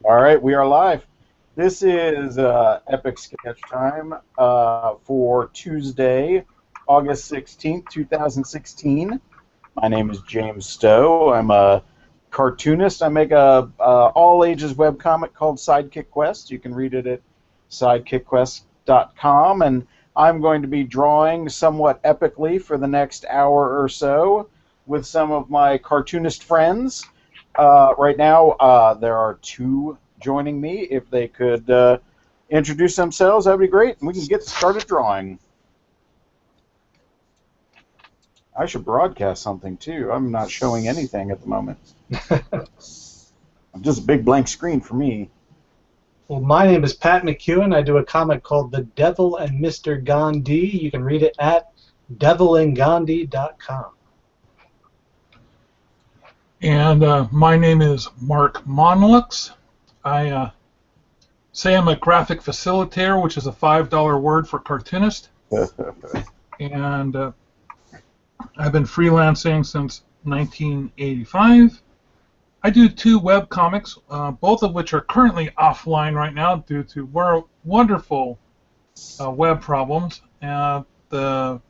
All right, we are live. This is Epic Sketch Time for Tuesday, August 16th, 2016. My name is James Stowe. I'm a cartoonist. I make a all-ages webcomic called Sidekick Quest. You can read it at sidekickquest.com, and I'm going to be drawing somewhat epically for the next hour or so with some of my cartoonist friends. Right now, there are two joining me. If they could introduce themselves, that would be great, and we can get started drawing. I should broadcast something, too. I'm not showing anything at the moment. Just a big blank screen for me. Well, my name is Pat McEwen. I do a comic called The Devil and Mr. Gandhi. You can read it at devilandgandhi.com. And my name is Mark Monlux. I say I'm a graphic facilitator, which is a $5 word for cartoonist. And I've been freelancing since 1985. I do two web comics, both of which are currently offline right now due to wonderful web problems. The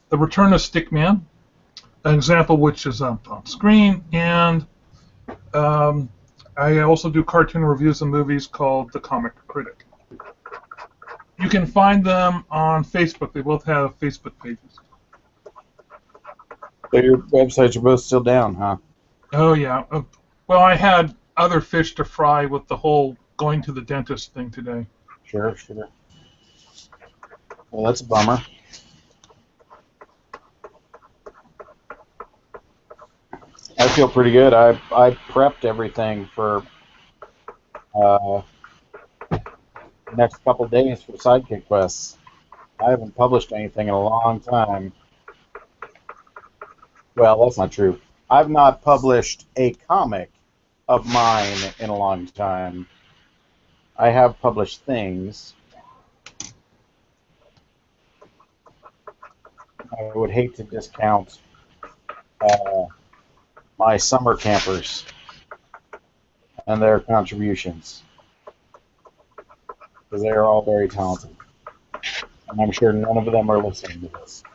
Return of Stickman, an example which is up on screen, and I also do cartoon reviews of movies called The Comic Critic. You can find them on Facebook. They both have Facebook pages. So your websites are both still down, huh? Oh, yeah. Well, I had other fish to fry with the whole going to the dentist thing today. Sure, sure. Well, that's a bummer. I feel pretty good. I prepped everything for the next couple days for Sidekick Quests. I haven't published anything in a long time. Well, that's not true. I've not published a comic of mine in a long time. I have published things. I would hate to discount my summer campers and their contributions, because they are all very talented. And I'm sure none of them are listening to this.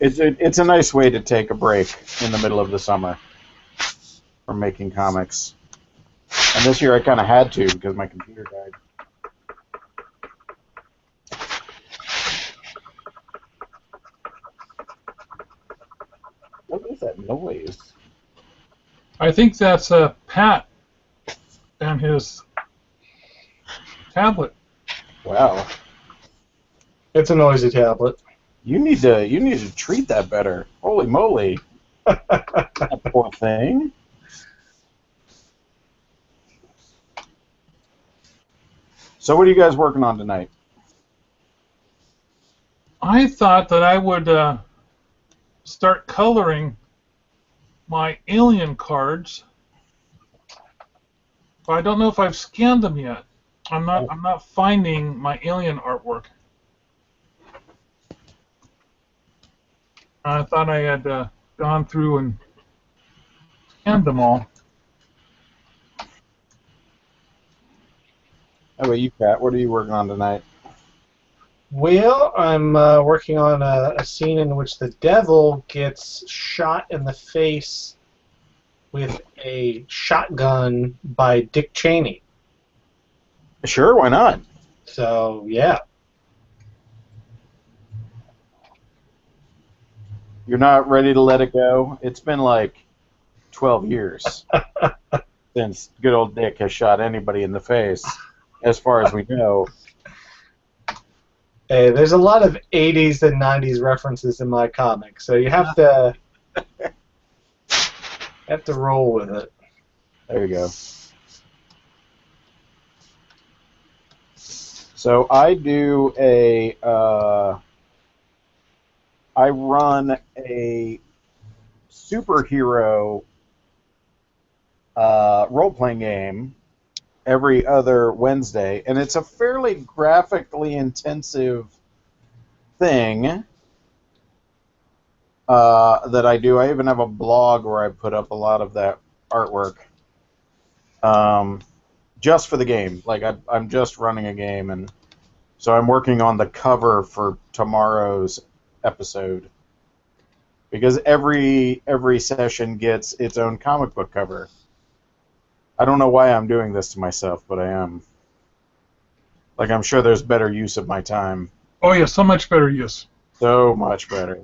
It's a nice way to take a break in the middle of the summer from making comics. And this year I kind of had to because my computer died. What is that noise? I think that's Pat and his tablet. Wow. It's a noisy tablet. You need to treat that better. Holy moly. That poor thing. So what are you guys working on tonight? I thought that I would start coloring my alien cards, but I don't know if I've scanned them yet. I'm not finding my alien artwork. I thought I had gone through and scanned them all. How about you, Pat? What are you working on tonight? Well, I'm working on a scene in which the devil gets shot in the face with a shotgun by Dick Cheney. Sure, why not? So, yeah. You're not ready to let it go? It's been like 12 years since good old Dick has shot anybody in the face, as far as we know. Hey, there's a lot of 80s and 90s references in my comic, so you have to roll with it. There you go. So I do I run a superhero role-playing game every other Wednesday, and it's a fairly graphically intensive thing. that I do. I even have a blog where I put up a lot of that artwork. Just for the game. Like I'm just running a game, and so I'm working on the cover for tomorrow's episode. Because every session gets its own comic book cover. I don't know why I'm doing this to myself, but I am. Like, I'm sure there's better use of my time. Oh yeah, so much better use. So much better.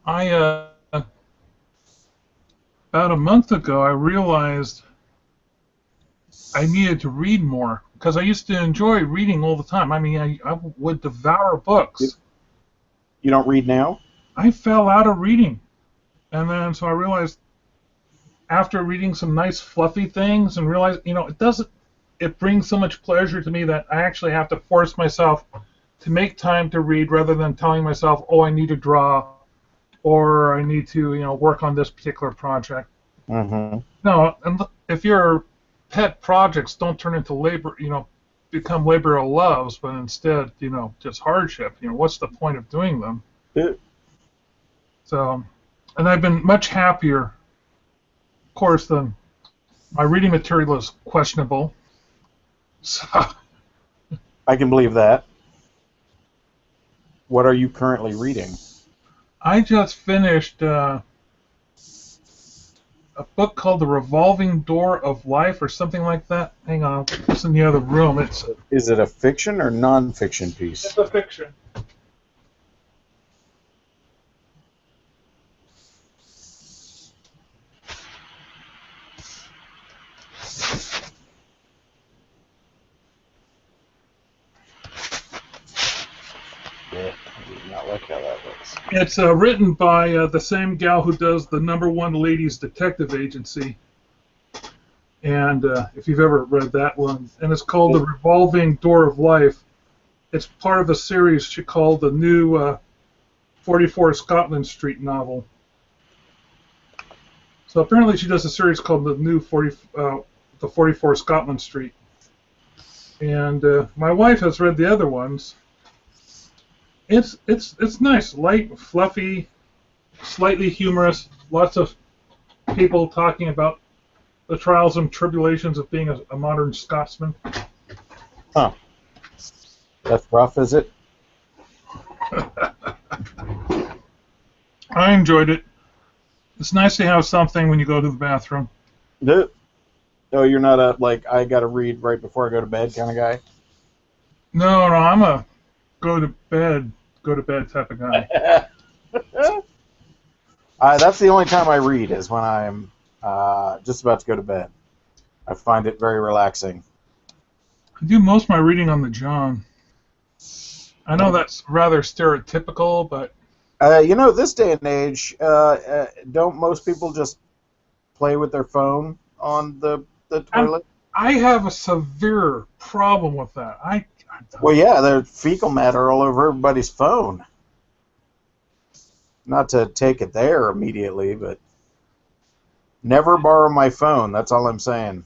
I about a month ago, I realized I needed to read more because I used to enjoy reading all the time. I mean, I would devour books. You don't read now? I fell out of reading, and then so I realized after reading some nice fluffy things and realized, it brings so much pleasure to me that I actually have to force myself to make time to read rather than telling myself, oh, I need to draw or I need to, work on this particular project. Mm-hmm. No, and if your pet projects don't turn into labor, become labor of loves, but instead, just hardship, what's the point of doing them? Yeah. So, and I've been much happier. Of course, my reading material is questionable. So, I can believe that. What are you currently reading? I just finished a book called The Revolving Door of Life or something like that. Hang on, it's in the other room. Is it a fiction or non-fiction piece? It's a fiction. Yeah, I do not like how that looks. It's written by the same gal who does the #1 Ladies Detective Agency. And if you've ever read that one, and it's called The Revolving Door of Life. It's part of a series she called the new 44 Scotland Street novel. So apparently she does a series called the new 44 Scotland Street. And my wife has read the other ones. It's nice, light, fluffy, slightly humorous. Lots of people talking about the trials and tribulations of being a modern Scotsman. Huh. That's rough, is it? I enjoyed it. It's nice to have something when you go to the bathroom. No, you're not I gotta read right before I go to bed kind of guy? No, I'm a go to bed type of guy. That's the only time I read is when I'm just about to go to bed. I find it very relaxing. I do most of my reading on the John. I know that's rather stereotypical, but this day and age, don't most people just play with their phone on the toilet? I have a severe problem with that. Well, yeah, there's fecal matter all over everybody's phone. Not to take it there immediately, but never borrow my phone. That's all I'm saying.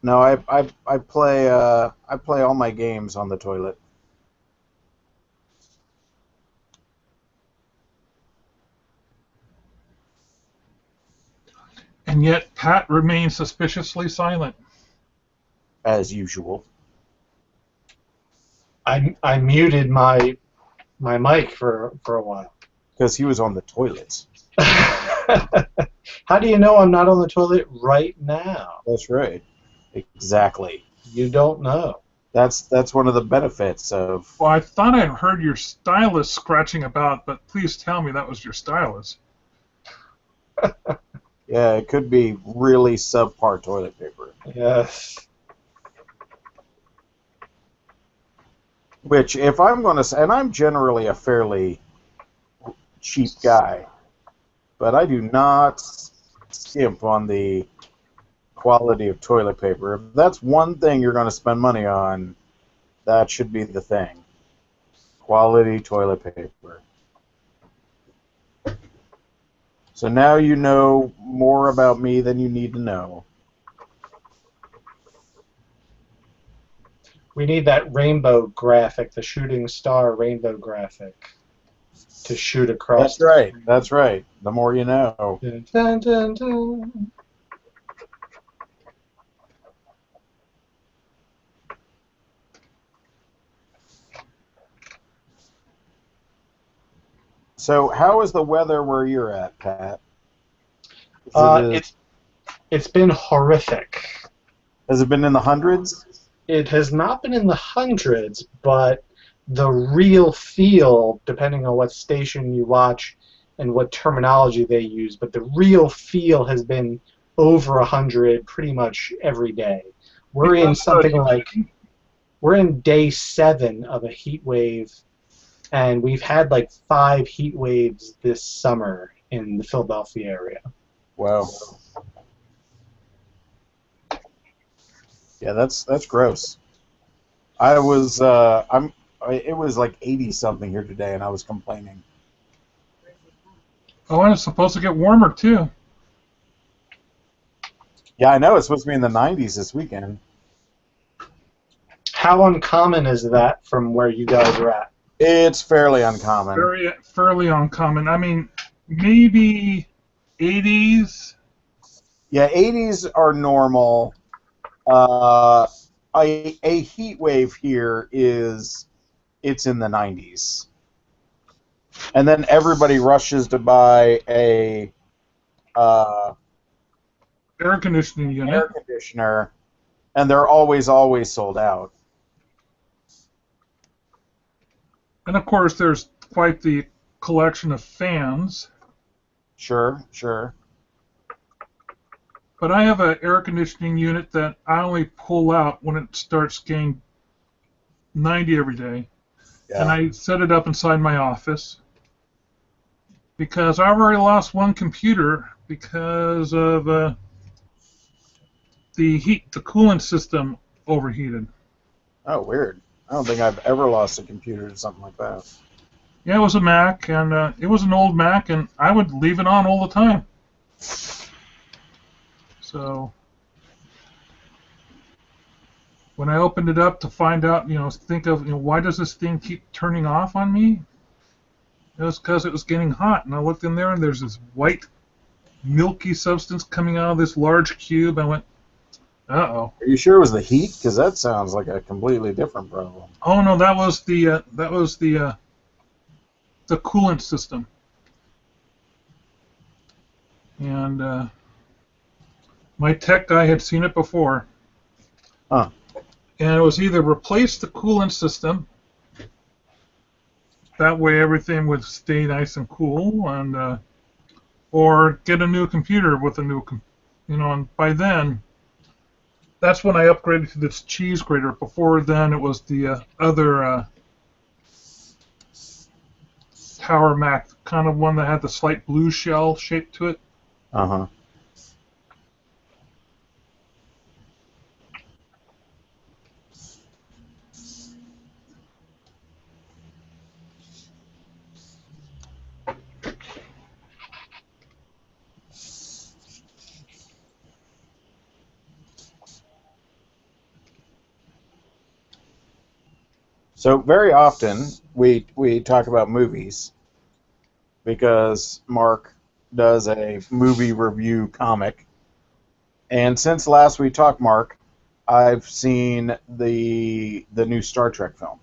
No, I play all my games on the toilet. And yet Pat remains suspiciously silent. As usual. I muted my mic for a while. Because he was on the toilet. How do you know I'm not on the toilet right now? That's right. Exactly. You don't know. That's one of the benefits of... Well, I thought I heard your stylus scratching about, but please tell me that was your stylus. Yeah, it could be really subpar toilet paper. Yes. Which, if I'm going to... And I'm generally a fairly cheap guy, but I do not skimp on the quality of toilet paper. If that's one thing you're going to spend money on, that should be the thing. Quality toilet paper. So now you know more about me than you need to know. We need that rainbow graphic, the shooting star rainbow graphic, to shoot across. That's right. That's right. The more you know. Dun, dun, dun, dun. So, how is the weather where you're at, Pat? It's been horrific. Has it been in the hundreds? It has not been in the hundreds, but the real feel, depending on what station you watch and what terminology they use, but the real feel has been over 100 pretty much every day. We're in day 7 of a heat wave, and we've had like 5 heat waves this summer in the Philadelphia area. Wow. Yeah, that's gross. It was like 80 something here today, and I was complaining. Oh, and it's supposed to get warmer too. Yeah, I know it's supposed to be in the 90s this weekend. How uncommon is that from where you guys are at? It's fairly uncommon. Fairly uncommon. I mean, maybe 80s. Yeah, 80s are normal. A heat wave here it's in the 90s. And then everybody rushes to buy a Air conditioning unit. air conditioner, and they're always sold out. And of course, there's quite the collection of fans. Sure, sure. But I have an air conditioning unit that I only pull out when it starts getting 90 every day. Yeah. And I set it up inside my office because I've already lost one computer because of the coolant system overheated. Oh, weird. I don't think I've ever lost a computer to something like that. Yeah, it was a Mac, and it was an old Mac, and I would leave it on all the time. So when I opened it up to find out, think of, why does this thing keep turning off on me? It was because it was getting hot, and I looked in there, and there's this white, milky substance coming out of this large cube. I went, uh-oh. Are you sure it was the heat? Because that sounds like a completely different problem. Oh no, that was the coolant system. And my tech guy had seen it before. Huh. And it was either replace the coolant system, that way everything would stay nice and cool, and or get a new computer with a new, and by then, that's when I upgraded to this cheese grater. Before then, it was the other Tower Mac, kind of one that had the slight blue shell shape to it. Uh-huh. So very often we talk about movies because Mark does a movie review comic. And since last we talked, Mark, I've seen the new Star Trek film.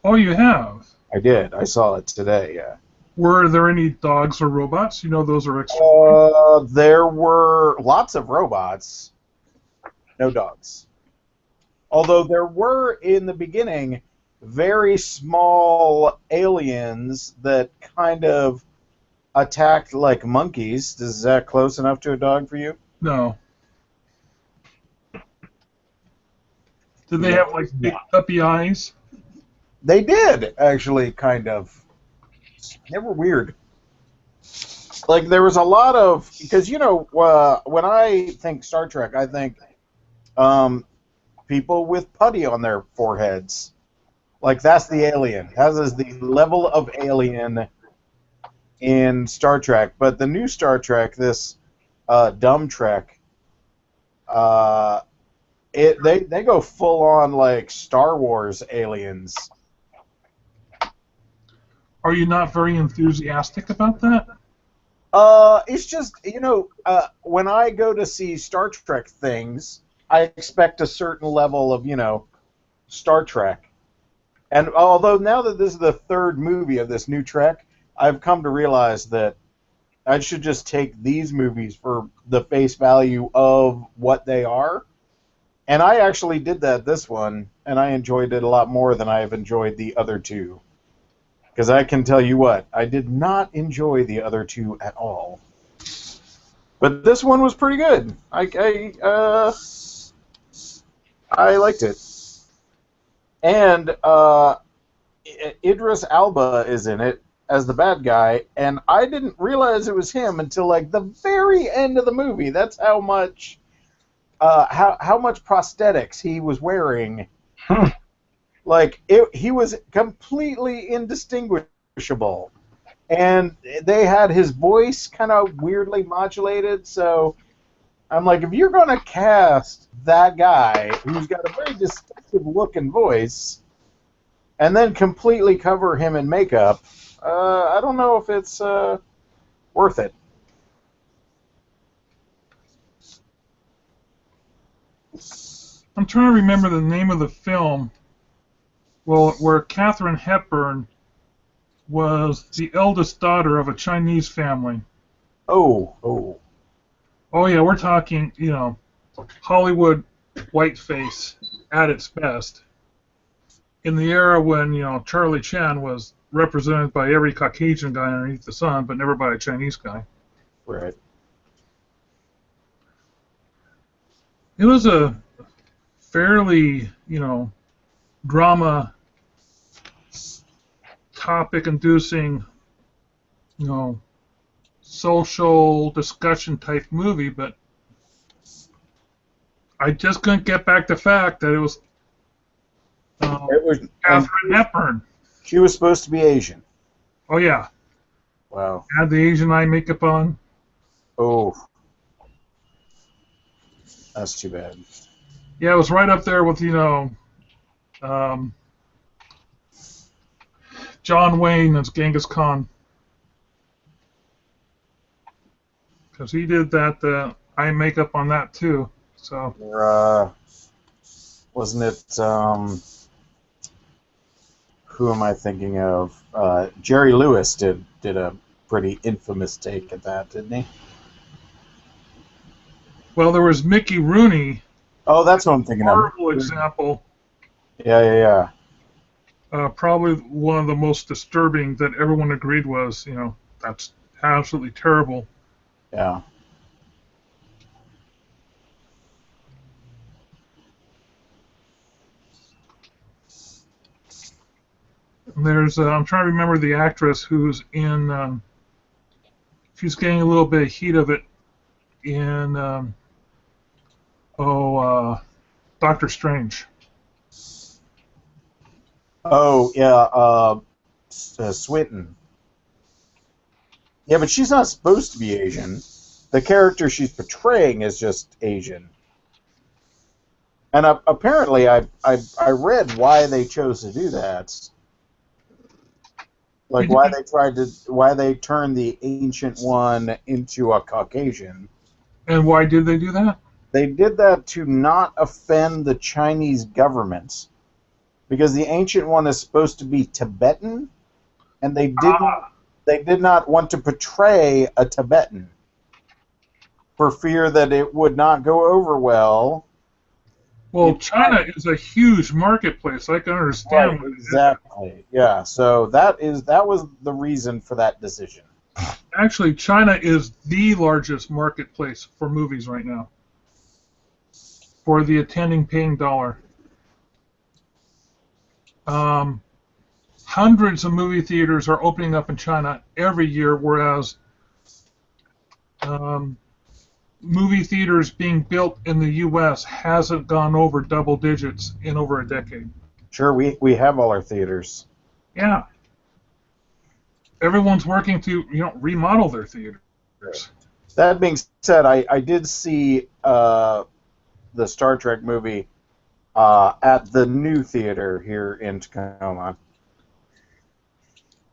Oh, you have? I did. I saw it today, yeah. Were there any dogs or robots? Those are extra. There were lots of robots. No dogs. Although there were, in the beginning, very small aliens that kind of attacked like monkeys. Is that close enough to a dog for you? No. Did they have, like, big puppy eyes? They did, actually, kind of. They were weird. Like, there was a lot of... Because, when I think Star Trek, I think people with putty on their foreheads. Like, that's the alien. That is the level of alien in Star Trek. But the new Star Trek, this Dumb Trek. Uh, they go full on like Star Wars aliens. Are you not very enthusiastic about that? It's just, when I go to see Star Trek things, I expect a certain level of, Star Trek. And although now that this is the third movie of this new Trek, I've come to realize that I should just take these movies for the face value of what they are. And I actually did that this one, and I enjoyed it a lot more than I have enjoyed the other two. Because I can tell you what, I did not enjoy the other two at all. But this one was pretty good. I liked it. And Idris Elba is in it as the bad guy, and I didn't realize it was him until like the very end of the movie. That's how much prosthetics he was wearing. Like, he was completely indistinguishable. And they had his voice kind of weirdly modulated, so I'm like, if you're going to cast that guy who's got a very distinctive look and voice, and then completely cover him in makeup, I don't know if it's worth it. I'm trying to remember the name of the film. Well, where Katharine Hepburn was the eldest daughter of a Chinese family. Oh. Oh yeah, we're talking, Hollywood whiteface at its best. In the era when, Charlie Chan was represented by every Caucasian guy underneath the sun, but never by a Chinese guy. Right. It was a fairly, drama topic-inducing, social discussion type movie, but I just couldn't get back the fact that it was Katharine Hepburn. She was supposed to be Asian. Oh yeah. Wow. Had the Asian eye makeup on. Oh. That's too bad. Yeah, it was right up there with, John Wayne as Genghis Khan. Because he did that eye makeup on that too. So. Wasn't it? Who am I thinking of? Jerry Lewis did a pretty infamous take at that, didn't he? Well, there was Mickey Rooney. Oh, that's what I'm thinking of. Horrible example. Yeah. Probably one of the most disturbing that everyone agreed was, that's absolutely terrible. Yeah. There's, I'm trying to remember the actress who's in, she's getting a little bit of heat of it in, Doctor Strange. Oh, yeah, Swinton. Yeah, but she's not supposed to be Asian. The character she's portraying is just Asian. And apparently, I read why they chose to do that. Like why they turned the Ancient One into a Caucasian. And why did they do that? They did that to not offend the Chinese government, because the Ancient One is supposed to be Tibetan, and they did not want to portray a Tibetan for fear that it would not go over well. Well, China is a huge marketplace. I can understand. Right, exactly. Yeah. So that was the reason for that decision. Actually, China is the largest marketplace for movies right now. For the attending paying dollar. Hundreds of movie theaters are opening up in China every year, whereas movie theaters being built in the U.S. hasn't gone over double digits in over a decade. Sure, we have all our theaters. Yeah. Everyone's working to remodel their theaters. That being said, I did see the Star Trek movie at the new theater here in Tacoma,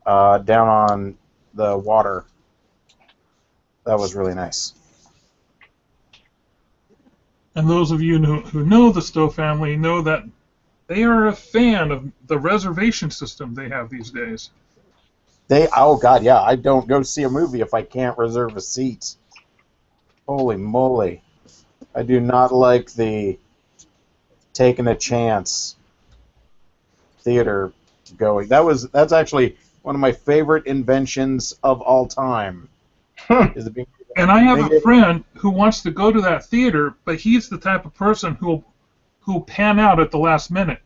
down on the water. That was really nice. And those of you who know the Stowe family know that they are a fan of the reservation system they have these days. Oh God, yeah, I don't go see a movie if I can't reserve a seat. Holy moly. I do not like the taking a chance theater going. That's actually one of my favorite inventions of all time. Is it being And I have a friend who wants to go to that theater, but he's the type of person who'll pan out at the last minute.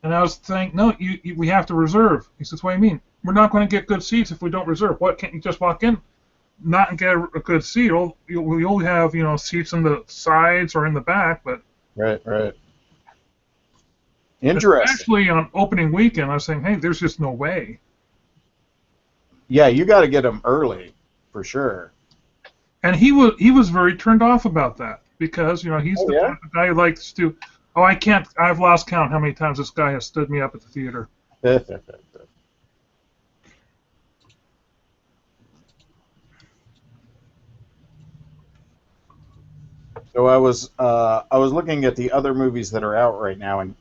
And I was saying, no, we have to reserve. He says, what do you mean? We're not going to get good seats if we don't reserve. What, can't you just walk in, not and get a good seat? You'll have, seats in the sides or in the back, but... Right. Interesting. Actually, on opening weekend, I was saying, hey, there's just no way. Yeah, you got to get them early, for sure. And he was very turned off about that because he's the type of guy who likes to. Oh, I can't. I've lost count how many times this guy has stood me up at the theater. So I was looking at the other movies that are out right now, and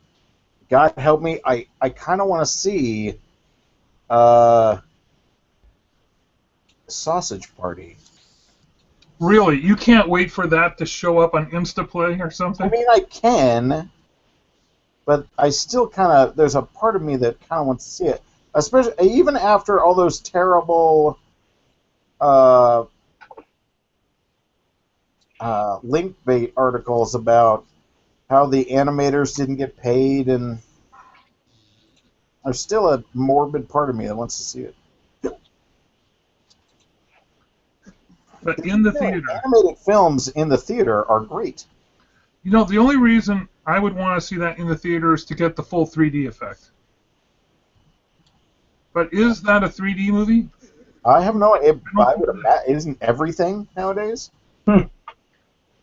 God help me, I kind of want to see Sausage Party. Really, you can't wait for that to show up on Instaplay or something? I mean, I can, but I still kind of, there's a part of me that kind of wants to see it, especially even after all those terrible link bait articles about how the animators didn't get paid, and there's still a morbid part of me that wants to see it. But in the theater. Animated films in the theater are great. The only reason I would want to see that in the theater is to get the full 3D effect. But is that a 3D movie? I have no idea. Isn't everything nowadays? Well,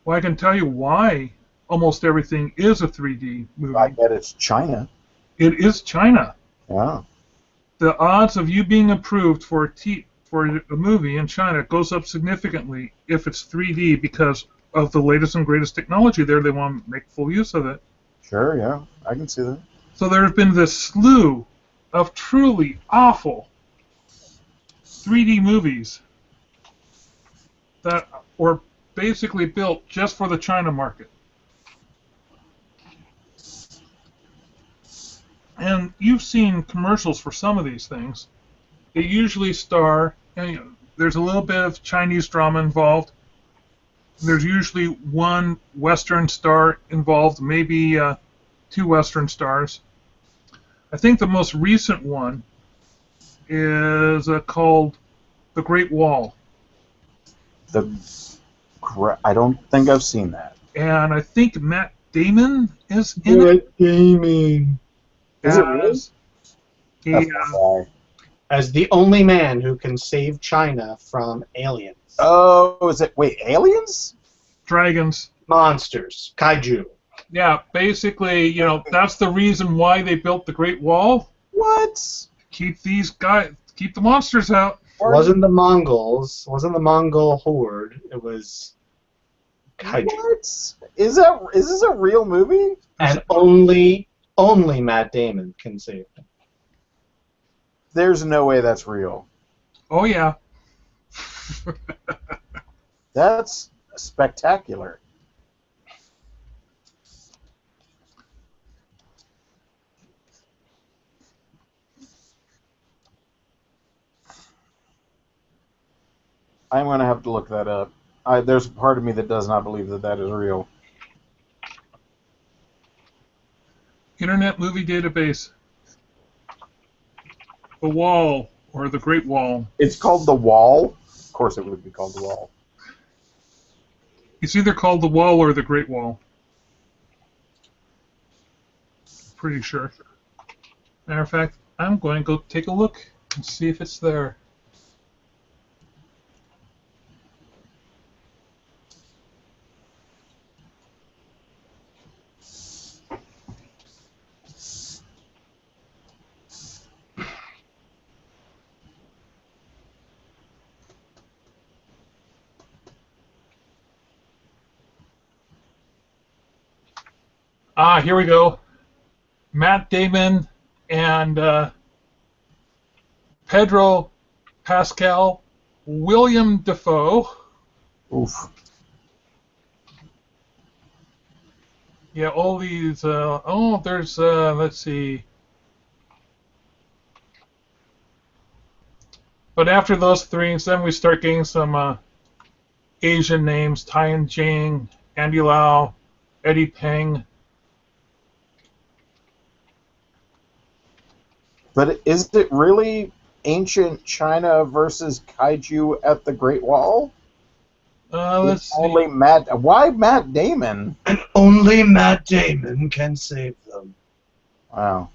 I can tell you why almost everything is a 3D movie. I bet it's China. It is China. Yeah. The odds of you being approved for a movie in China goes up significantly if it's 3D because of the latest and greatest technology there. They want to make full use of it. Sure, yeah. I can see that. So there have been this slew of truly awful 3D movies that were basically built just for the China market. And you've seen commercials for some of these things. They usually star, there's a little bit of Chinese drama involved. There's usually one Western star involved, maybe two Western stars. I think the most recent one is called The Great Wall. I don't think I've seen that. And I think Matt Damon is in it. Matt Damon. Is it really? As the only man who can save China from aliens. Oh, is it? Wait, aliens? Dragons. Monsters. Kaiju. Yeah, basically, that's the reason why they built the Great Wall. What? Keep the monsters out. It wasn't the Mongols. It wasn't the Mongol horde. It was Kaiju. What? Is this a real movie? And only Matt Damon can save him. There's no way that's real. Oh, yeah. That's spectacular. I'm going to have to look that up. There's a part of me that does not believe that is real. Internet Movie Database. The Wall, or The Great Wall. It's called The Wall? Of course it would be called The Wall. It's either called The Wall or The Great Wall. Pretty sure. Matter of fact, I'm going to go take a look and see if it's there. Ah, here we go. Matt Damon and Pedro Pascal, William Dafoe. Oof. Yeah, all these. There's. Let's see. But after those three, then we start getting some Asian names: Tian Jing, Andy Lau, Eddie Peng. But is it really ancient China versus kaiju at the Great Wall? Let's see. Only Matt. Why Matt Damon? And only Matt Damon can save them. Wow.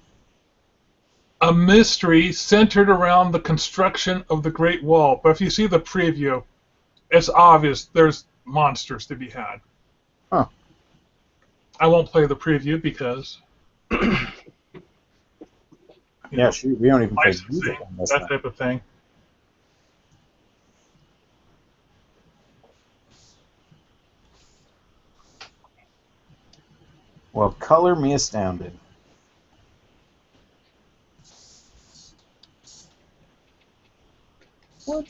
A mystery centered around the construction of the Great Wall. But if you see the preview, it's obvious there's monsters to be had. Huh. I won't play the preview because Yeah, shoot, we don't even play licensing, music on this that thing. type of thing. Well, color me astounded. What?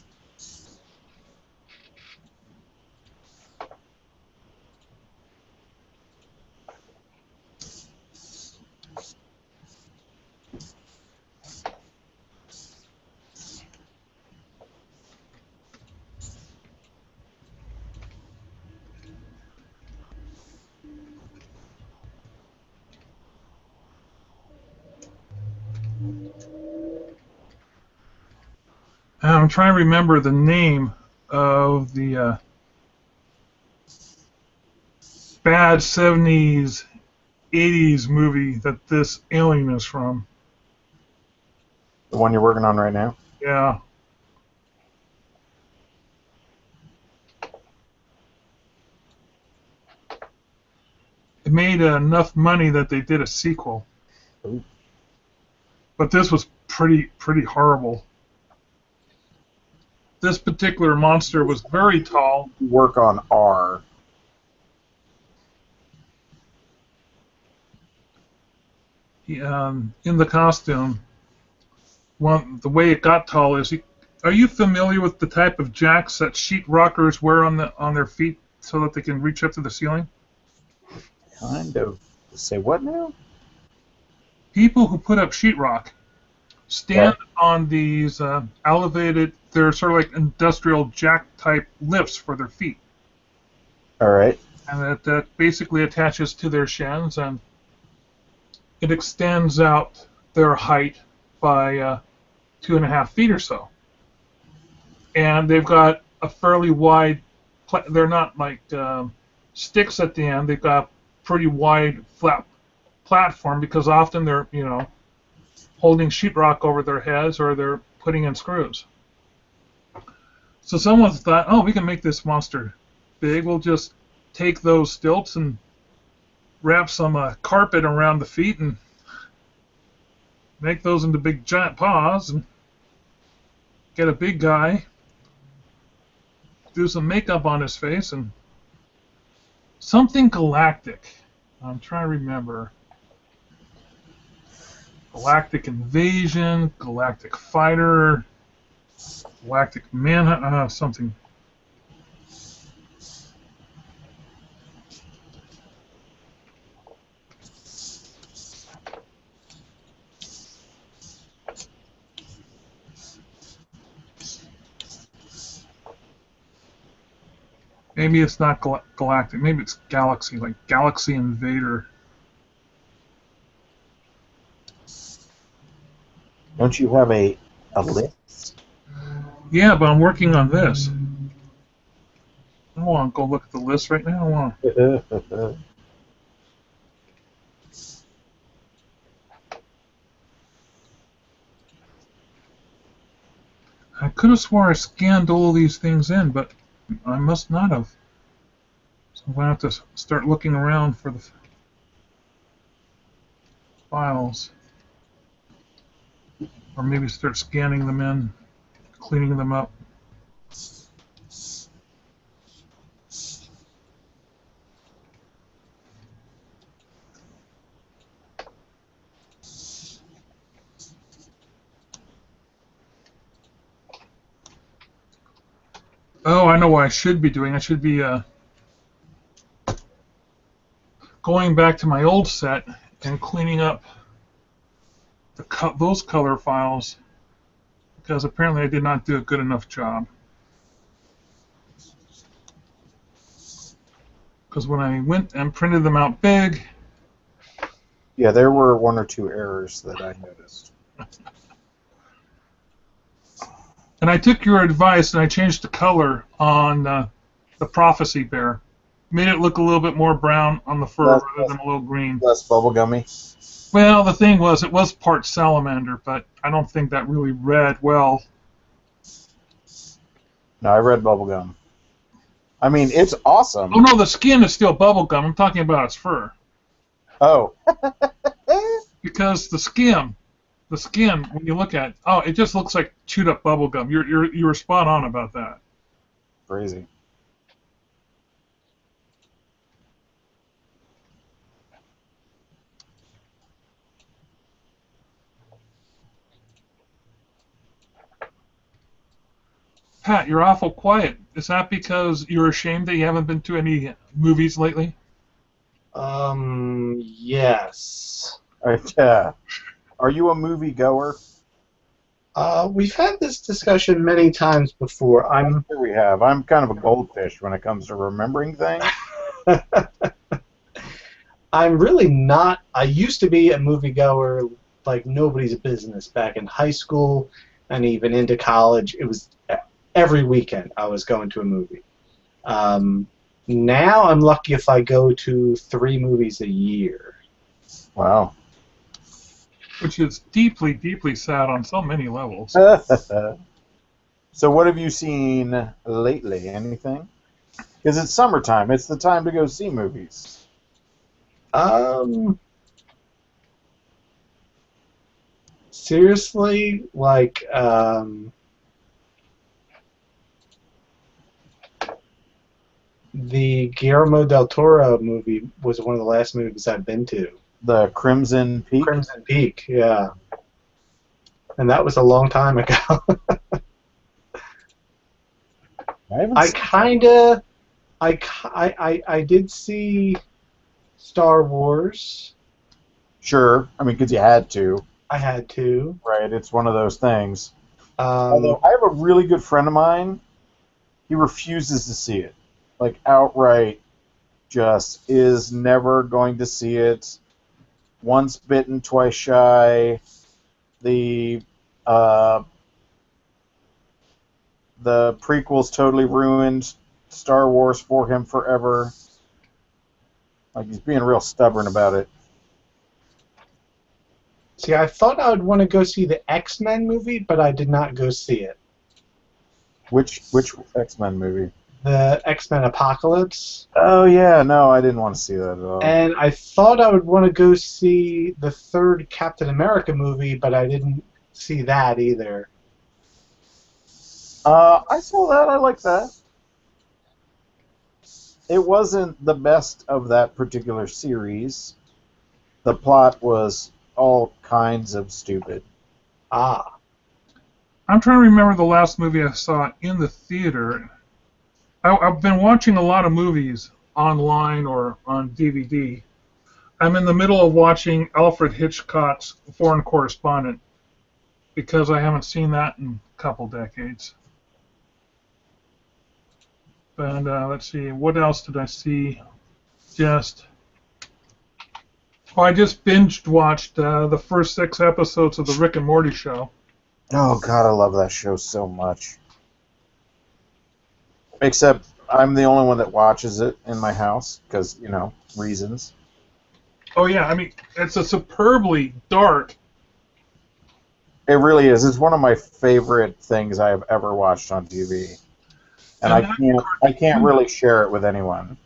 I'm trying to remember the name of the bad 70s, 80s movie that this alien is from. The one you're working on right now? Yeah. It made enough money that they did a sequel. Ooh. But this was pretty horrible. This particular monster was very tall. Work on R. In the costume, the way it got tall is. Are you familiar with the type of jacks that sheetrockers wear on their feet so that they can reach up to the ceiling? Kind of. Say what now? People who put up sheetrock stand on these elevated. They're sort of like industrial jack type lifts for their feet. All right. And that basically attaches to their shins, and it extends out their height by 2.5 feet or so. And they've got a fairly wide. They're not like sticks at the end. They've got pretty wide flat platform because often they're holding sheetrock over their heads or they're putting in screws. So someone thought, oh, we can make this monster big. We'll just take those stilts and wrap some carpet around the feet and make those into big giant paws and get a big guy, do some makeup on his face, and something galactic. I'm trying to remember. Galactic Invasion, Galactic Fighter, Galactic Manhunt, something. Maybe it's not galactic. Maybe it's galaxy, like Galaxy Invader. Don't you have a list? Yeah, but I'm working on this. I don't want to go look at the list right now. I want to. I could have swore I scanned all these things in, but I must not have. So I'm going to have to start looking around for the files. Or maybe start scanning them in, cleaning them up. Oh, I know what I should be doing. I should be going back to my old set and cleaning up those color files because apparently I did not do a good enough job. Because when I went and printed them out big, Yeah, there were one or two errors that I noticed. and I took your advice and I changed the color on the Prophecy Bear. Made it look a little bit more brown on the fur rather than a little green. Less bubblegummy. Well, the thing was, it was part salamander, but I don't think that really read well. No, I read bubblegum. I mean, it's awesome. Oh no, the skin is still bubblegum. I'm talking about its fur. Oh. Because the skin, when you look at it, oh, it just looks like chewed up bubblegum. You were spot on about that. Crazy. Pat, you're awful quiet. Is that because you're ashamed that you haven't been to any movies lately? Yes. Are you a movie goer? We've had this discussion many times before. I'm sure we have. I'm kind of a goldfish when it comes to remembering things. I'm really not. I used to be a moviegoer like nobody's business back in high school and even into college. It was every weekend I was going to a movie. Now I'm lucky if I go to 3 movies a year. Wow. Which is deeply, deeply sad on so many levels. So what have you seen lately? Anything? Because it's summertime. It's the time to go see movies. Seriously, like, the Guillermo del Toro movie was one of the last movies I've been to. The Crimson Peak? Crimson Peak, yeah. And that was a long time ago. I did see Star Wars. Sure. I mean, because you had to. I had to. Right, it's one of those things. Although I have a really good friend of mine, he refuses to see it. Like, outright, just is never going to see it. Once bitten, twice shy. The prequels totally ruined Star Wars for him forever. Like, he's being real stubborn about it. See, I thought I would want to go see the X-Men movie, but I did not go see it. Which X-Men movie? The X-Men Apocalypse. Oh, yeah, no, I didn't want to see that at all. And I thought I would want to go see the 3rd Captain America movie, but I didn't see that either. I saw that. I like that. It wasn't the best of that particular series. The plot was all kinds of stupid. Ah. I'm trying to remember the last movie I saw in the theater. I've been watching a lot of movies online or on DVD. I'm in the middle of watching Alfred Hitchcock's Foreign Correspondent because I haven't seen that in a couple decades. And let's see, what else did I see? I just binged watched the first 6 episodes of the Rick and Morty show. Oh, God, I love that show so much. Except I'm the only one that watches it in my house because, you know, reasons. Oh, yeah, I mean, it's a superbly dark. It really is. It's one of my favorite things I have ever watched on TV. And I can't really share it with anyone.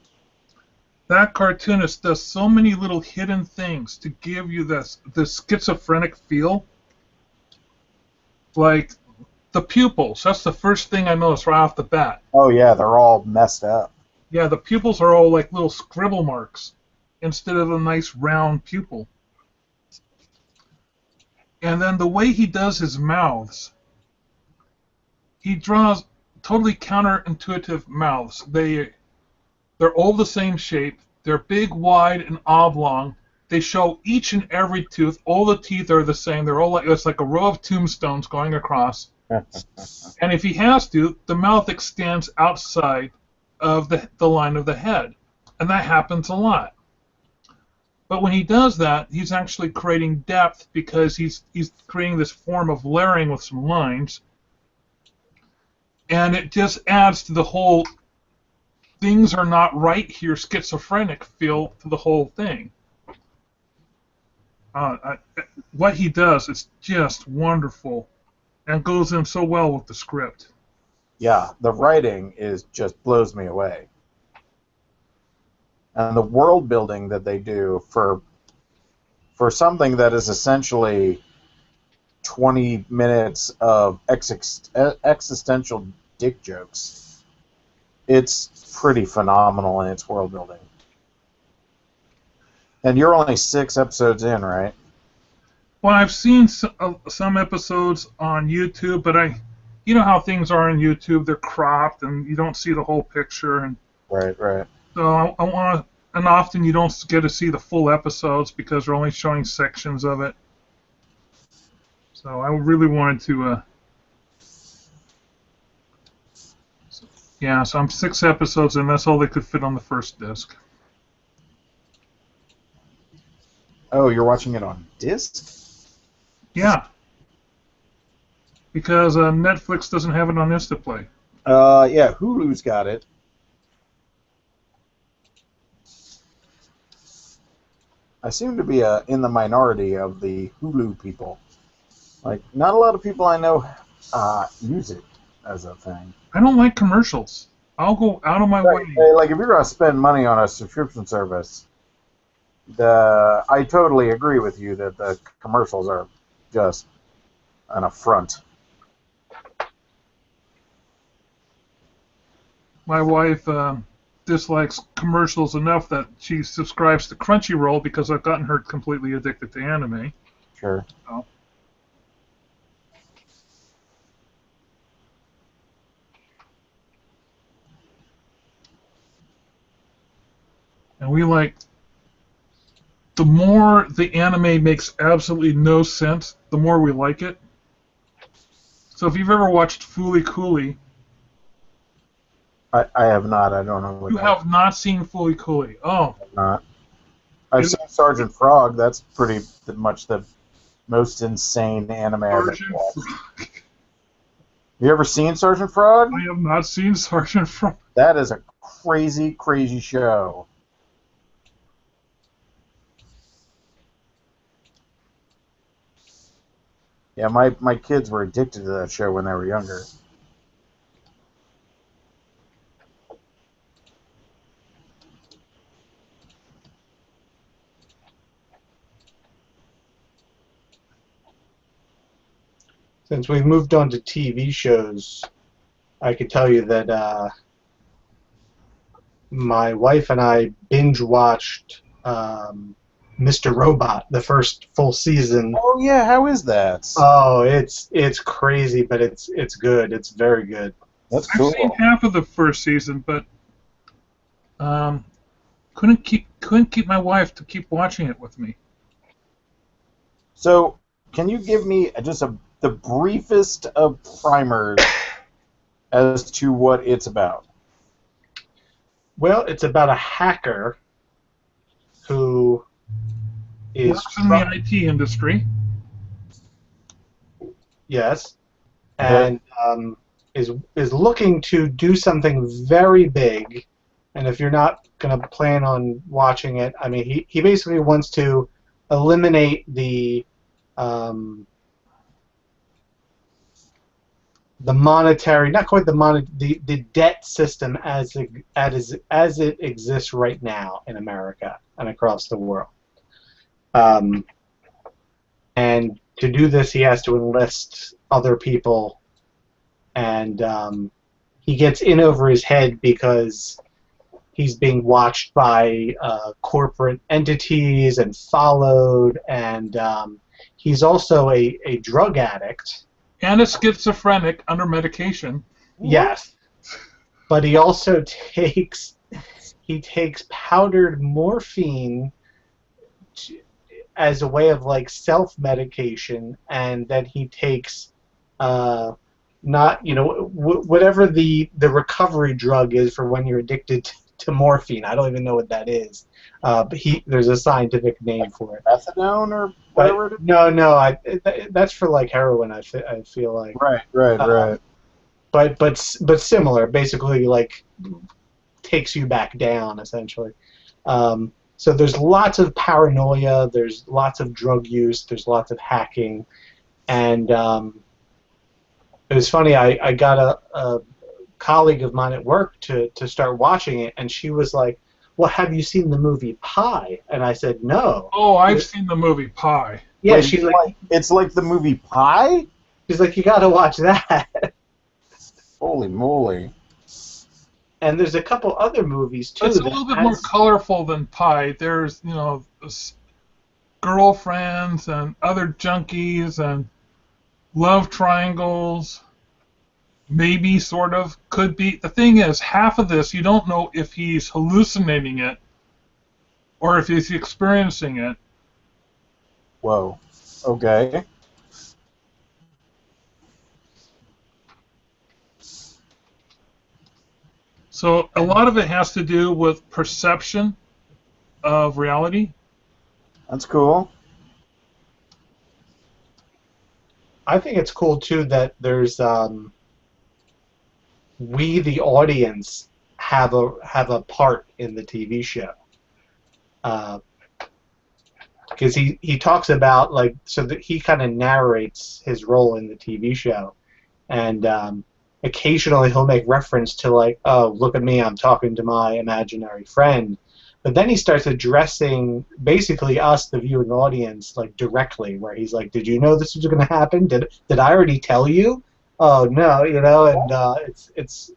That cartoonist does so many little hidden things to give you this schizophrenic feel. Like the pupils. That's the first thing I noticed right off the bat. Oh, yeah, they're all messed up. Yeah, the pupils are all like little scribble marks instead of a nice round pupil. And then the way he does his mouths, he draws totally counterintuitive mouths. They're all the same shape. They're big, wide, and oblong. They show each and every tooth. All the teeth are the same. They're all like it's like a row of tombstones going across. And if he has to, the mouth extends outside of the line of the head, and that happens a lot. But when he does that, he's actually creating depth because he's creating this form of layering with some lines, and it just adds to the whole things are not right here schizophrenic feel to the whole thing. What he does is just wonderful and goes in so well with the script. Yeah, the writing just blows me away. And the world building that they do for something that is essentially 20 minutes of existential dick jokes, it's pretty phenomenal in its world building. And you're only 6 episodes in, right? Well, I've seen some episodes on YouTube, but you know how things are on YouTube, they're cropped and you don't see the whole picture. And Right. so I want to, and often you don't get to see the full episodes because they're only showing sections of it. So I really wanted to, yeah, so I'm 6 episodes and that's all they could fit on the first disc. Oh, you're watching it on disc? Yeah. Because Netflix doesn't have it on Instaplay. Yeah, Hulu's got it. I seem to be in the minority of the Hulu people. Like, not a lot of people I know use it as a thing. I don't like commercials. I'll go out of my way. Like, if you're going to spend money on a subscription service, I totally agree with you that the commercials are just an affront. My wife dislikes commercials enough that she subscribes to Crunchyroll because I've gotten her completely addicted to anime. Sure. So. And we like, the more the anime makes absolutely no sense, the more we like it. So if you've ever watched Fooly Cooly, I have not. I don't know what you have not seen Fooly Cooly. Oh. I have not. I've seen Sergeant Frog. That's pretty much the most insane anime I've ever watched. You ever seen Sergeant Frog? I have not seen Sergeant Frog. That is a crazy, crazy show. Yeah, my kids were addicted to that show when they were younger. Since we've moved on to TV shows, I could tell you that my wife and I binge-watched Mr. Robot, the first full season. Oh yeah, how is that? Oh, it's crazy, but it's good. It's very good. That's cool. I've seen half of the first season, but couldn't keep my wife to keep watching it with me. So, can you give me just the briefest of primers as to what it's about? Well, it's about a hacker who Works in the IT industry. Yes, and is looking to do something very big. And if you're not going to plan on watching it, I mean, he basically wants to eliminate the monetary, not quite the debt system as it exists right now in America and across the world. And to do this, he has to enlist other people, and he gets in over his head because he's being watched by corporate entities and followed, and he's also a drug addict. And a schizophrenic under medication. Yes, but he also takes powdered morphine as a way of like self-medication, and then he takes not whatever the recovery drug is for when you're addicted to morphine. I don't even know what that is, but there's a scientific name for it. Methadone or whatever it is? No, that's for like heroin. I feel like. Right. But similar, basically like takes you back down essentially. So there's lots of paranoia, there's lots of drug use, there's lots of hacking, and it was funny. I got a colleague of mine at work to start watching it, and she was like, "Well, have you seen the movie Pi?" And I said, "No." Oh, I've seen the movie Pi. Yeah, Wait, she's like, it's like the movie Pi? she's like, "You got to watch that." Holy moly. And there's a couple other movies too. It's a little bit more colorful than Pi. There's, girlfriends and other junkies and love triangles. Maybe, sort of, could be. The thing is, half of this, you don't know if he's hallucinating it or if he's experiencing it. Whoa. Okay. So a lot of it has to do with perception of reality. That's cool. I think it's cool too that there's we the audience have a part in the TV show, because he talks about like so that he kind of narrates his role in the TV show, and occasionally he'll make reference to like, oh, look at me, I'm talking to my imaginary friend. But then he starts addressing basically us, the viewing audience, like directly, where he's like, "Did you know this was going to happen? Did I already tell you? Oh no, and it's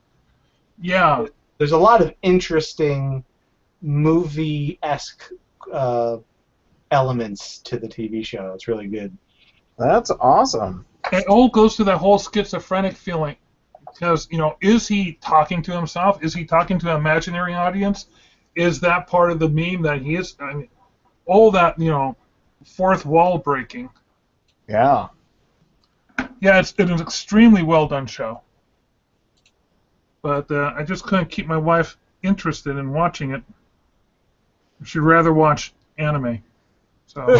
Yeah. there's a lot of interesting movie-esque elements to the TV show. It's really good. That's awesome. It all goes to that whole schizophrenic feeling. Because, is he talking to himself? Is he talking to an imaginary audience? Is that part of the meme that he is? I mean, all that, fourth wall breaking. Yeah. Yeah, it's an extremely well done show. But I just couldn't keep my wife interested in watching it. She'd rather watch anime. So.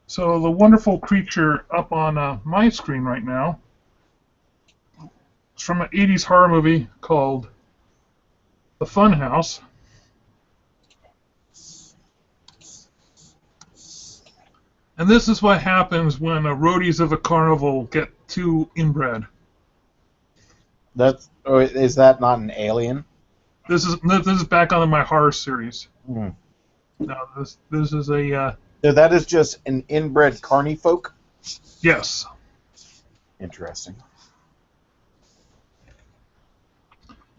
So the wonderful creature up on my screen right now is from an 80s horror movie called The Funhouse. And this is what happens when roadies of a carnival get too inbred. Is that not an alien? This is back on my horror series. Hmm. No, this is a So that is just an inbred carnifolk? yes. Interesting.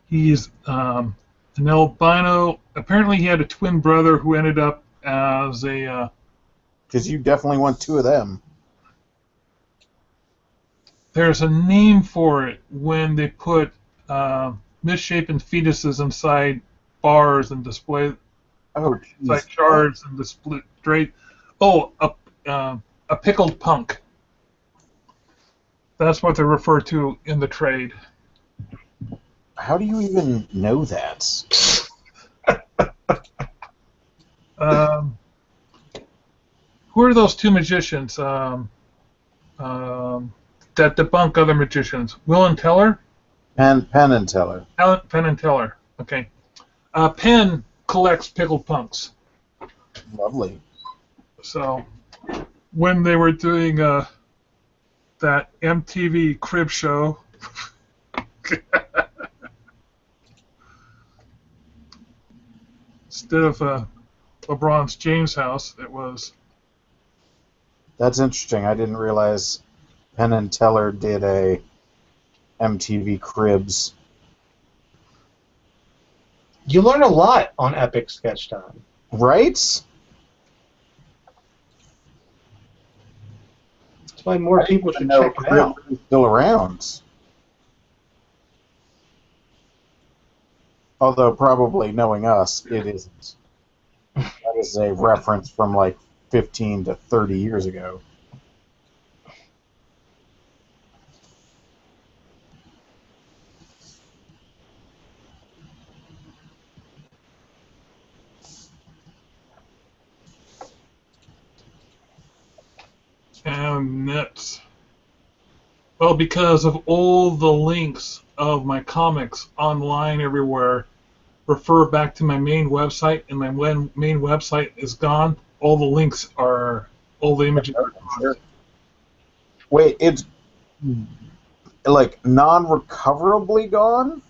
He's an albino. Apparently, he had a twin brother who ended up as a. Because you definitely want two of them. There's a name for it when they put misshapen fetuses inside bars and display like shards and display. Oh, a pickled punk. That's what they refer to in the trade. How do you even know that? Who are those two magicians that debunk other magicians? Will and Teller? Penn and Teller. Penn and Teller. Okay. Penn collects pickled punks. Lovely. So when they were doing that MTV crib show, instead of LeBron's James house, it was. That's interesting. I didn't realize Penn and Teller did a MTV Cribs. You learn a lot on Epic Sketch Time. Right? That's why more I didn't people even should know check it out. Cribbler is still around. Although probably knowing us, it isn't. That is a reference from like 15 to 30 years ago. And that's, well, because of all the links of my comics online everywhere refer back to my main website, and my main website is gone. All the links are, all the images are gone. Sure. Wait, it's like non-recoverably gone?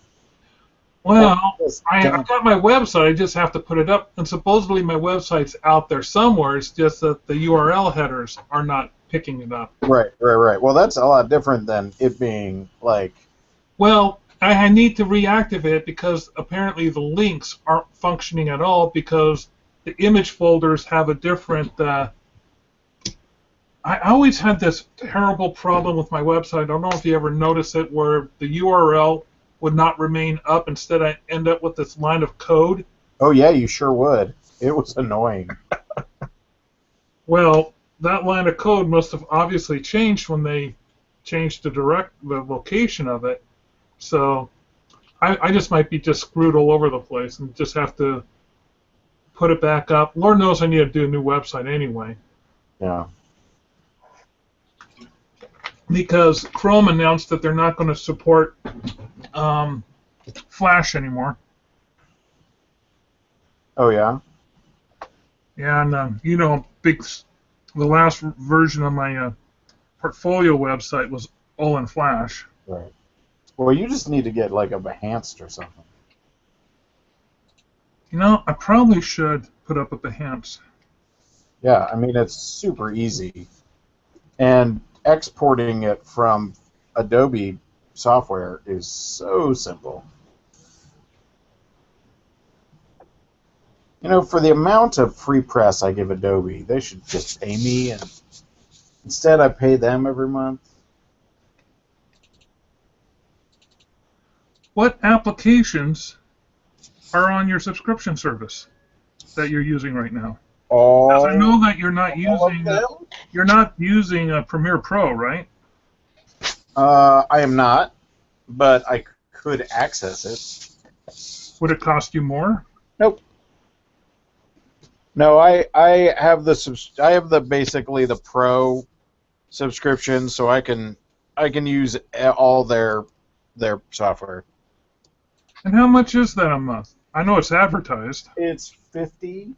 Well, Just I damn- got my website. I just have to put it up, and supposedly my website's out there somewhere. It's just that the URL headers are not picking it up. Right. Well, that's a lot different than it being like. Well, I need to reactivate it because apparently the links aren't functioning at all because the image folders have a different. I always had this terrible problem with my website. I don't know if you ever noticed it, where the URL would not remain up. Instead, I end up with this line of code. Oh yeah, you sure would. It was annoying. Well, that line of code must have obviously changed when they changed the location of it. So I just might be just screwed all over the place and just have to put it back up. Lord knows I need to do a new website anyway. Yeah. Because Chrome announced that they're not going to support Flash anymore. Oh yeah. Yeah, and the last version of my portfolio website was all in Flash. Right. Well, you just need to get like a Behance or something. I probably should put up a Behance. Yeah, I mean it's super easy, and exporting it from Adobe software is so simple. For the amount of free press I give Adobe, they should just pay me, and instead I pay them every month. What applications are on your subscription service that you're using right now? Because I know that you're not using Premiere Pro, right? I am not, but I could access it. Would it cost you more? Nope. No, I have basically the Pro subscription, so I can use all their software. And how much is that a month? I know it's advertised. It's 50.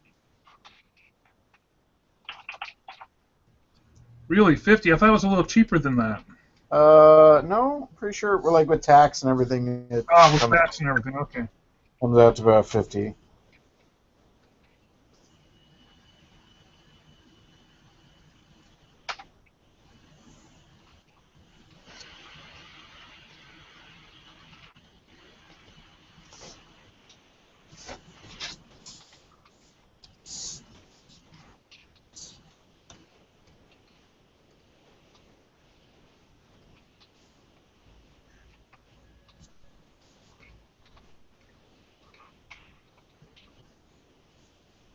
Really, 50? I thought it was a little cheaper than that. No, pretty sure we're like with tax and everything. With tax and everything. Okay. Comes out to about 50.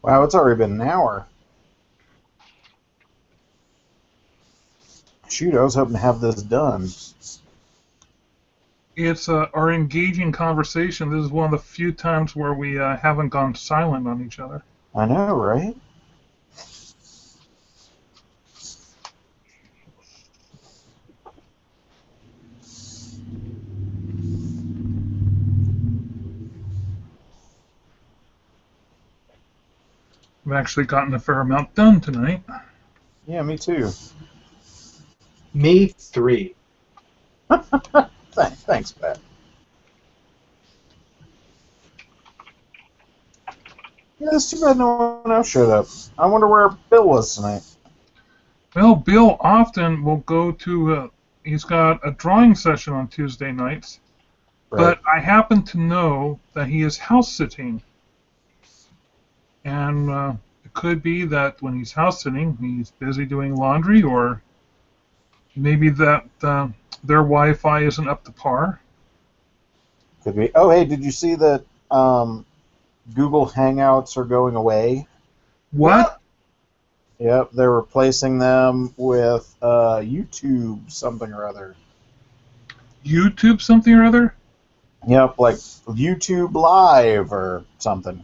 Wow, it's already been an hour. Shoot, I was hoping to have this done. It's our engaging conversation. This is one of the few times where we haven't gone silent on each other. I know, right? We've actually gotten a fair amount done tonight. Yeah, me too. Me 3. Thanks, Pat. Yeah, it's too bad no one else showed up. I wonder where Bill was tonight. Well, Bill often will go to, he's got a drawing session on Tuesday nights, Right. But I happen to know that he is house sitting, and it could be that when he's house sitting, he's busy doing laundry, or maybe that their Wi-Fi isn't up to par. Could be. Oh, hey, did you see that Google Hangouts are going away? What? Yep, they're replacing them with YouTube something or other. YouTube something or other? Yep, like YouTube Live or something.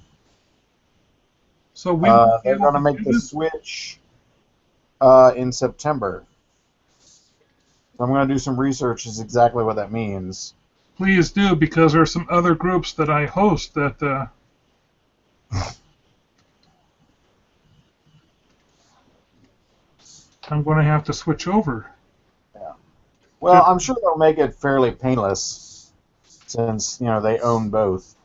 So we won't be They're able going to to make do the this? switch in September. So I'm going to do some research as exactly what that means. Please do, because there are some other groups that I host that I'm going to have to switch over. Yeah. Well, I'm sure they'll make it fairly painless since, they own both.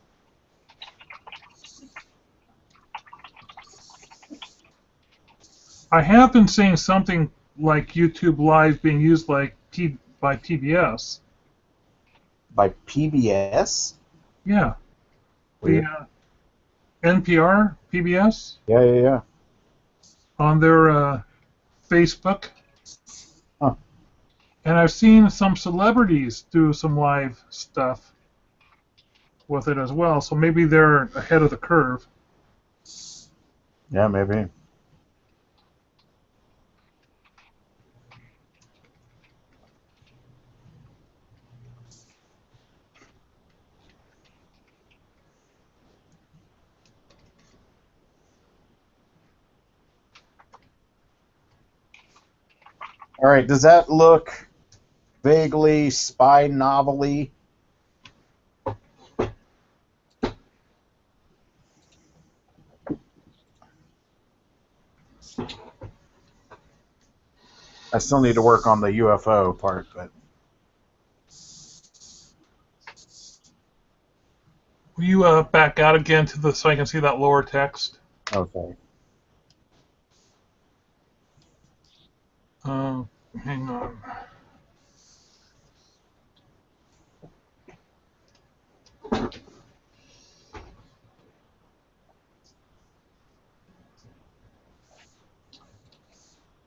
I have been seeing something like YouTube Live being used by PBS. By PBS? Yeah, the Weird. NPR PBS Yeah. on their Facebook, Huh. and I've seen some celebrities do some live stuff with it as well. So maybe they're ahead of the curve. Yeah, maybe. All right, does that look vaguely spy novel-y? I still need to work on the UFO part, but Will you back out again so I can see that lower text? okay. Uh, Hang on.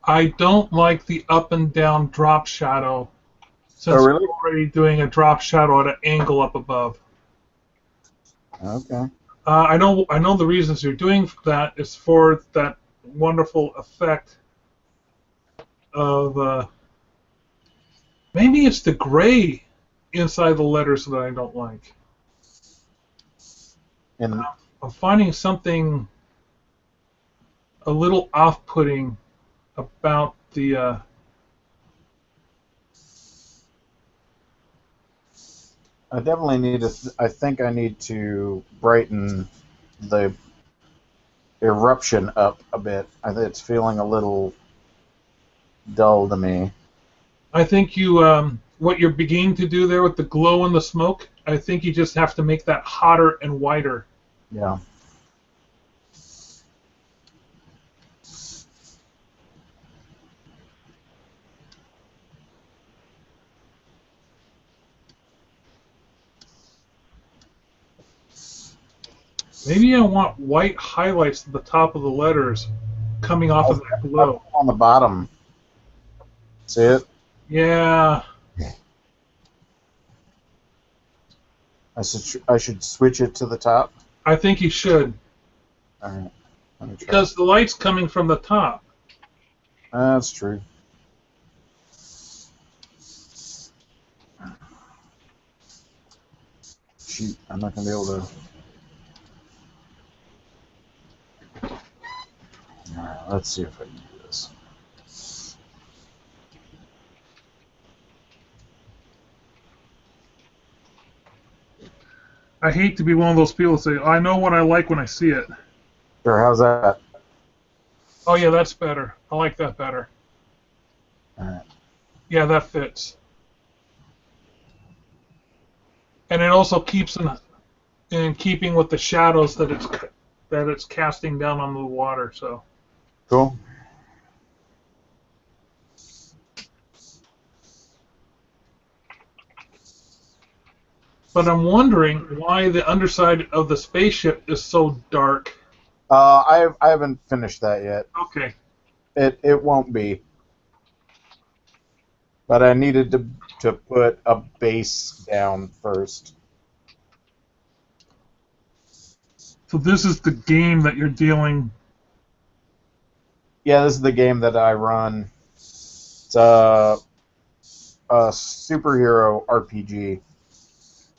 I don't like the up and down drop shadow, Oh, since really? we're already doing a drop shadow at an angle up above. Okay. I know the reasons you're doing that is for that wonderful effect of maybe it's the gray inside the letters that I don't like. And I'm finding something a little off-putting about the. I definitely need to. I think I need to brighten the eruption up a bit. I think it's feeling a little dull to me. I think what you're beginning to do there with the glow and the smoke. I think you just have to make that hotter and whiter. Yeah. Maybe I want white highlights at the top of the letters coming off of that glow. Up on the bottom. See it? Yeah, I should switch it to the top. I think you should. All right. Let me try. Because the light's coming from the top. That's true. Shoot, I'm not gonna be able to. All right, let's see if I can do this. I hate to be one of those people that say, I know what I like when I see it. Sure, how's that? Oh, yeah, that's better. I like that better. All right. Yeah, that fits. And it also keeps in keeping with the shadows that it's casting down on the water. So Cool. But I'm wondering why the underside of the spaceship is so dark. I haven't finished that yet. Okay. It won't be. But I needed to put a base down first. So this is the game that you're dealing. Yeah, this is the game that I run. It's a superhero RPG.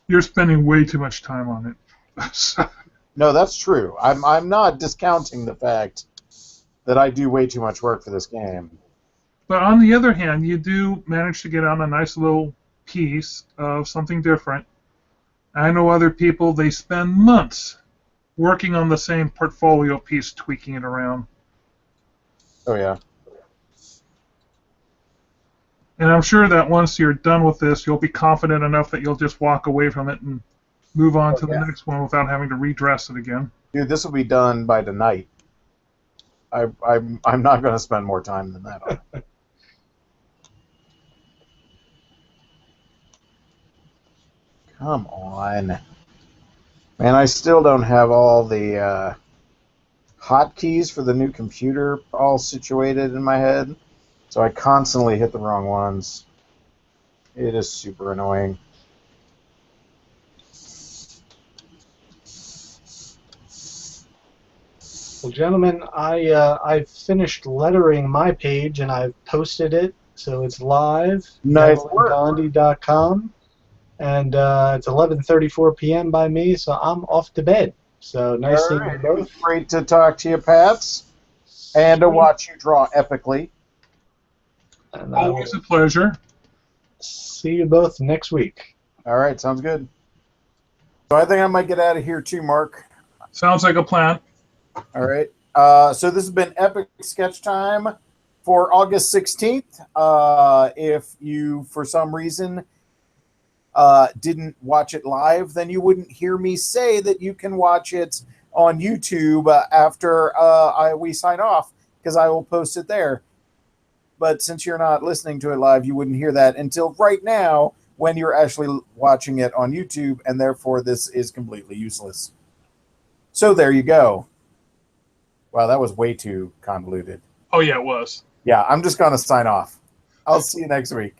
You're spending way too much time on it. No, that's true. I'm not discounting the fact that I do way too much work for this game. But on the other hand, you do manage to get on a nice little piece of something different. I know other people, they spend months working on the same portfolio piece, tweaking it around. Oh, yeah. And I'm sure that once you're done with this, you'll be confident enough that you'll just walk away from it and move on to the next one without having to redress it again. Dude, this will be done by tonight. I'm not going to spend more time than that on it. Come on. Man, I still don't have all the hotkeys for the new computer all situated in my head, so I constantly hit the wrong ones. It is super annoying. Well, gentlemen, I've finished lettering my page and I've posted it, so it's live. Nice work. DevilinGandhi.com, and it's 11:34 p.m. by me, so I'm off to bed. So nice seeing you both. Great to talk to you, Pats, and to watch you draw epically. And Always a pleasure. See you both next week. All right, sounds good. So I think I might get out of here too, Mark. Sounds like a plan. All right. So this has been Epic Sketch Time for August 16th. If you, for some reason, didn't watch it live, then you wouldn't hear me say that you can watch it on YouTube after we sign off, because I will post it there. But since you're not listening to it live, you wouldn't hear that until right now when you're actually watching it on YouTube, and therefore this is completely useless. So there you go. Wow, that was way too convoluted. Oh, yeah, it was. Yeah, I'm just going to sign off. I'll see you next week.